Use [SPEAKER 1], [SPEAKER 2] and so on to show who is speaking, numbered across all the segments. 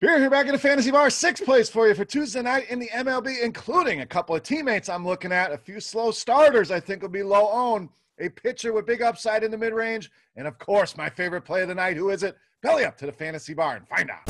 [SPEAKER 1] Beer here back in the Fantasy Bar. 6 plays for you for Tuesday night in the MLB, including a couple of teammates I'm looking at, a few slow starters I think will be low owned, a pitcher with big upside in the mid-range, and of course, my favorite play of the night. Who is it? Belly up to the Fantasy Bar and find out.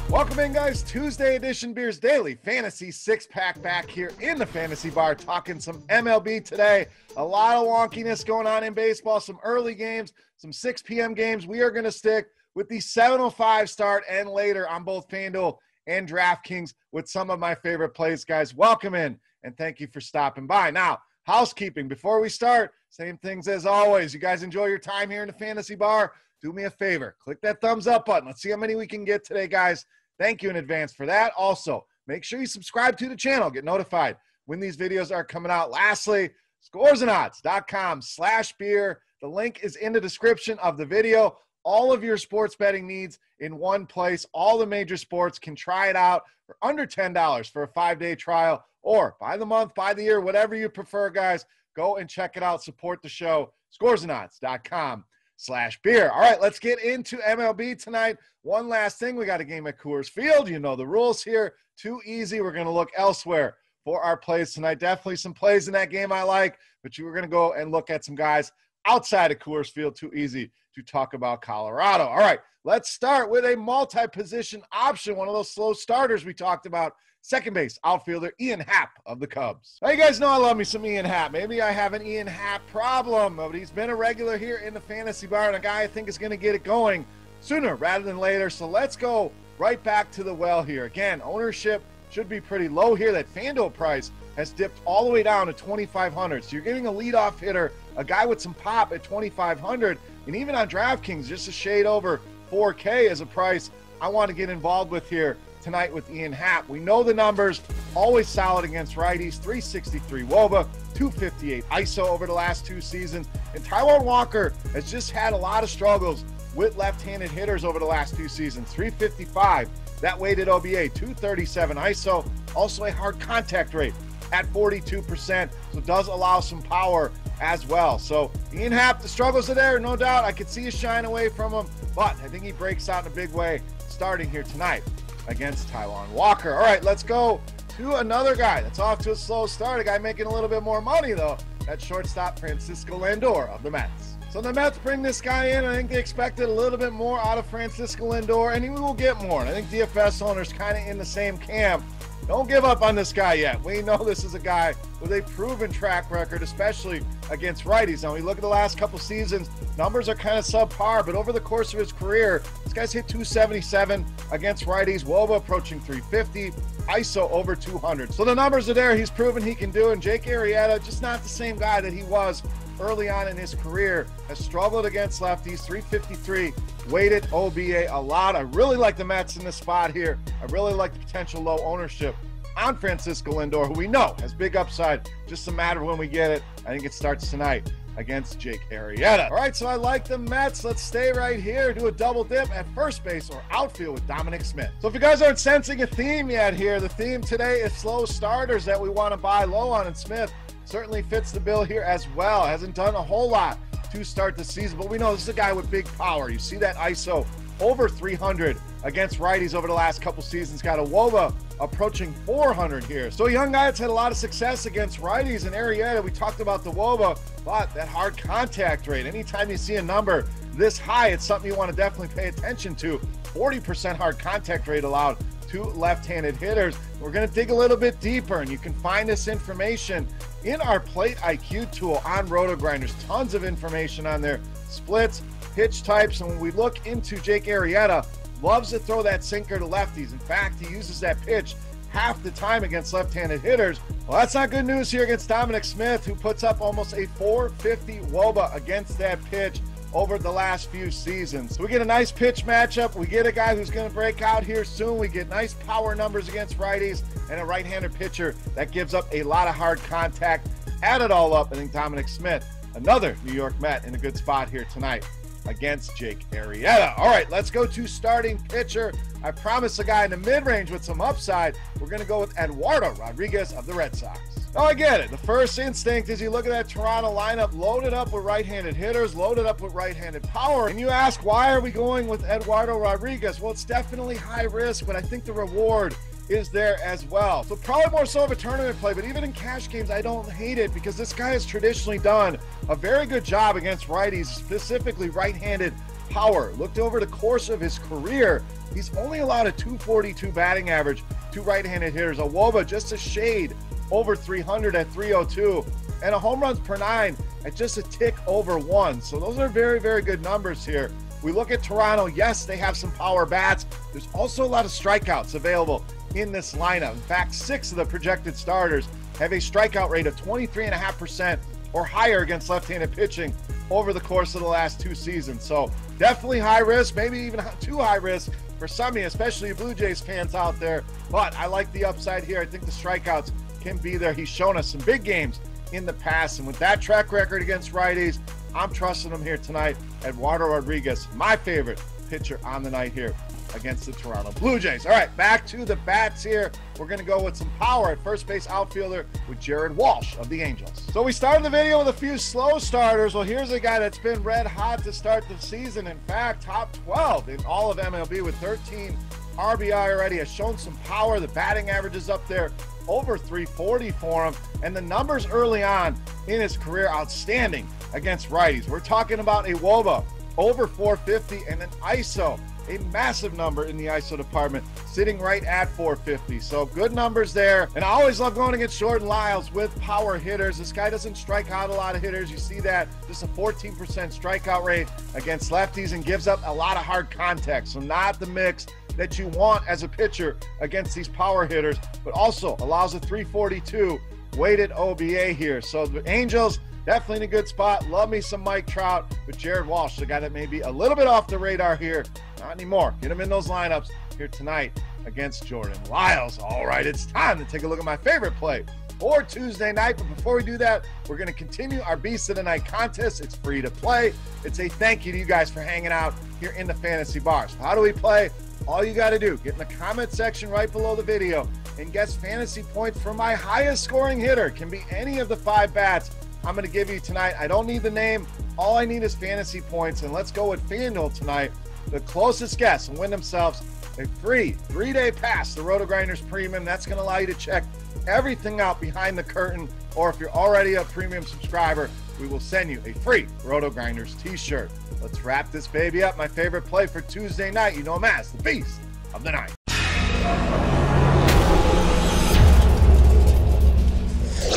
[SPEAKER 1] Welcome in, guys. Tuesday edition Beers Daily Fantasy 6-pack back here in the Fantasy Bar, talking some MLB today. A lot of wonkiness going on in baseball, some early games, some 6 p.m. games. We are going to stick with the 7:05 start and later on both FanDuel and DraftKings with some of my favorite plays, guys. Welcome in, and thank you for stopping by. Now, housekeeping. Before we start, same things as always. You guys enjoy your time here in the Fantasy Bar. Do me a favor. Click that thumbs up button. Let's see how many we can get today, guys. Thank you in advance for that. Also, make sure you subscribe to the channel. Get notified when these videos are coming out. Lastly, scoresandodds.com/beer. The link is in the description of the video. All of your sports betting needs in one place. All the major sports can try it out for under $10 for a 5-day trial, or by the month, by the year, whatever you prefer, guys. Go and check it out. Support the show. scoresandodds.com/beer. All right, let's get into MLB tonight. One last thing, we got a game at Coors Field. You know the rules here. Too easy. We're going to look elsewhere for our plays tonight. Definitely some plays in that game I like, but we're going to go and look at some guys outside of Coors Field. Too easy to talk about Colorado. All right, let's start with a multi-position option, one of those slow starters we talked about. Second base outfielder Ian Happ of the Cubs. Now, you guys know I love me some Ian Happ. Maybe I have an Ian Happ problem, but he's been a regular here in the Fantasy Bar and a guy I think is going to get it going sooner rather than later. So let's go right back to the well here. Again, ownership should be pretty low here. That FanDuel price has dipped all the way down to $2,500. So you're getting a leadoff hitter, a guy with some pop at $2,500, and even on DraftKings, just a shade over $4K is a price I want to get involved with here tonight with Ian Happ. We know the numbers, always solid against righties, 363 WOBA, 258 ISO over the last 2 seasons. And Taijuan Walker has just had a lot of struggles with left-handed hitters over the last 2 seasons. 355, that weighted OBA, 237 ISO, also a hard contact rate at 42%, so does allow some power as well. So Ian Happ, the struggles are there, no doubt. I could see a shine away from him, but I think he breaks out in a big way starting here tonight against Taijuan Walker. All right, let's go to another guy that's off to a slow start, a guy making a little bit more money, though. That's shortstop Francisco Lindor of the Mets. So the Mets bring this guy in. I think they expected a little bit more out of Francisco Lindor, and he will get more. And I think DFS owners kind of in the same camp. Don't give up on this guy yet. We know this is a guy with a proven track record, especially against righties. Now, we look at the last couple seasons, numbers are kind of subpar, but over the course of his career, this guy's hit 277 against righties, WOBA approaching 350, ISO over 200. So the numbers are there. He's proven he can do it. And Jake Arrieta, just not the same guy that he was early on in his career, has struggled against lefties, 353 weighted OBA a lot. I really like the Mets in this spot here. I really like the potential low ownership on Francisco Lindor, who we know has big upside, just a matter of when we get it. I think it starts tonight against Jake Arrieta. All right, so I like the Mets. Let's stay right here, do a double dip at first base or outfield with DOMINIC SMITH. So if you guys aren't sensing a theme yet here, the theme today is slow starters that we want to buy low on, and Smith certainly fits the bill here as well. Hasn't done a whole lot to start the season, but we know this is a guy with big power. You see that ISO over 300 against righties over the last couple seasons. Got a WOBA approaching 400 here. So a young guy that's had a lot of success against righties. And Arrieta, we talked about the WOBA, but that hard contact rate, anytime you see a number this high, it's something you want to definitely pay attention to. 40% hard contact rate allowed to left-handed hitters. We're going to dig a little bit deeper, and you can find this information in our Plate IQ tool on RotoGrinders. Tons of information on there, splits, pitch types, and when we look into Jake Arrieta, loves to throw that sinker to lefties. In fact, he uses that pitch half the time against left-handed hitters. Well, that's not good news here against DOMINIC SMITH, who puts up almost a 450 WOBA against that pitch over the last few seasons. So we get a nice pitch matchup. We get a guy who's going to break out here soon. We get nice power numbers against righties and a right-handed pitcher that gives up a lot of hard contact. Add it all up, I think DOMINIC SMITH, another New York Met, in a good spot here tonight against Jake Arrieta. All right, let's go to starting pitcher. I promised a guy in the mid-range with some upside. We're going to go with Eduardo Rodriguez of the Red Sox. Oh, I get it. The first instinct is you look at that Toronto lineup loaded up with right-handed hitters, loaded up with right-handed power, and you ask, why are we going with Eduardo Rodriguez? Well, it's definitely high risk, but I think the reward is there as well. So probably more so of a tournament play, but even in cash games, I don't hate it because this guy has traditionally done a very good job against righties, specifically right-handed power. Looked over the course of his career, he's only allowed a 242 batting average to right-handed hitters. A WOBA just a shade over 300 at 302, and a home runs per 9 at just a tick over 1. So those are very, very good numbers here. We look at Toronto, yes, they have some power bats. There's also a lot of strikeouts available in this lineup. In fact, 6 of the projected starters have a strikeout rate of 23.5% or higher against left-handed pitching over the course of the last 2 seasons. So definitely high risk, maybe even too high risk for some of you, especially Blue Jays fans out there. But I like the upside here. I think the strikeouts can be there. He's shown us some big games in the past, and with that track record against righties, I'm trusting him here tonight. Eduardo Rodriguez, my favorite pitcher on the night here against the Toronto Blue Jays. All right, back to the bats here. We're going to go with some power at first base outfielder with Jared Walsh of the Angels. So we started the video with a few slow starters. Well, here's a guy that's been red hot to start the season. In fact, top 12 in all of MLB with 13 RBI already, has shown some power. The batting average is up there over 340 for him, and the numbers early on in his career outstanding against righties. We're talking about a WOBA over 450 and an ISO, a massive number in the ISO department, sitting right at 450. So good numbers there. And I always love going against Jordan Lyles with power hitters. This guy doesn't strike out a lot of hitters. You see that, just a 14% strikeout rate against lefties, and gives up a lot of hard contact. So not the mix that you want as a pitcher against these power hitters, but also allows a 342 weighted OBA here. So the Angels definitely in a good spot. Love me some Mike Trout, but Jared Walsh, the guy that may be a little bit off the radar here. Not anymore. Get him in those lineups here tonight against Jordan Lyles. All right, it's time to take a look at my favorite play for Tuesday night. But before we do that, we're going to continue our Beast of the Night contest. It's free to play. It's a thank you to you guys for hanging out here in the Fantasy Bar. So how do we play? All you got to do, get in the comment section right below the video and guess fantasy points for my highest scoring hitter. Can be any of the 5 bats I'm going to give you tonight. I don't need the name. All I need is fantasy points. And let's go with FanDuel tonight. The closest guess will win themselves a free 3-day pass to RotoGrinders Premium. That's going to allow you to check everything out behind the curtain. Or if you're already a premium subscriber, we will send you a free RotoGrinders t-shirt. Let's wrap this baby up. My favorite play for Tuesday night. You know him as the Beast of the Night.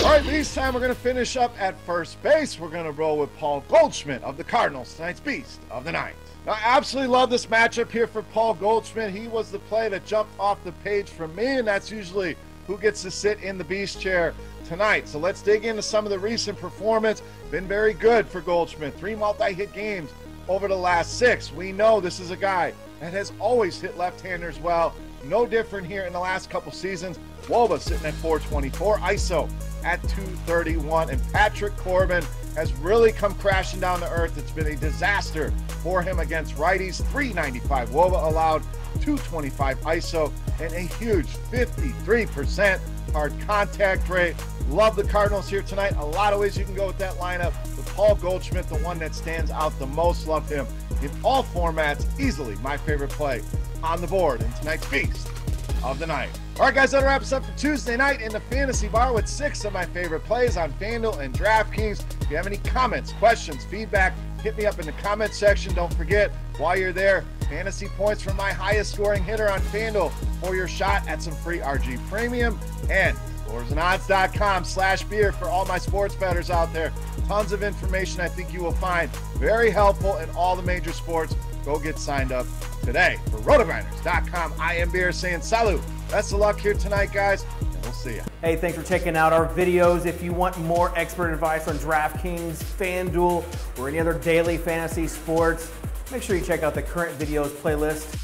[SPEAKER 1] All right, this time we're going to finish up at first base. We're going to roll with Paul Goldschmidt of the Cardinals, tonight's Beast of the Night. Now, I absolutely love this matchup here for Paul Goldschmidt. He was the play that jumped off the page for me, and that's usually who gets to sit in the Beast chair tonight. So let's dig into some of the recent performance. Been very good for Goldschmidt. 3 multi-hit games over the last 6. We know this is a guy that has always hit left-handers well. No different here in the last couple seasons. WOBA sitting at 424, ISO at 231, and Patrick Corbin has really come crashing down to earth. It's been a disaster for him against righties. 395 WOBA allowed, 225 ISO, and a huge 53% hard contact rate. Love the Cardinals here tonight. A lot of ways you can go with that lineup. With Paul Goldschmidt, the one that stands out the most. Love him in all formats. Easily my favorite play on the board in tonight's Beast of the Night. All right, guys, that wraps up for Tuesday night in the Fantasy Bar with 6 of my favorite plays on FanDuel and DraftKings. If you have any comments, questions, feedback, hit me up in the comment section. Don't forget, while you're there, fantasy points from my highest scoring hitter on FanDuel for your shot at some free RG Premium, and scoresandodds.com/beer for all my sports bettors out there. Tons of information I think you will find very helpful in all the major sports. Go get signed up today. For RotoGrinders.com, I am Beer saying salut. Best of luck here tonight, guys, and we'll see you.
[SPEAKER 2] Hey, thanks for checking out our videos. If you want more expert advice on DraftKings, FanDuel, or any other daily fantasy sports, make sure you check out the current videos playlist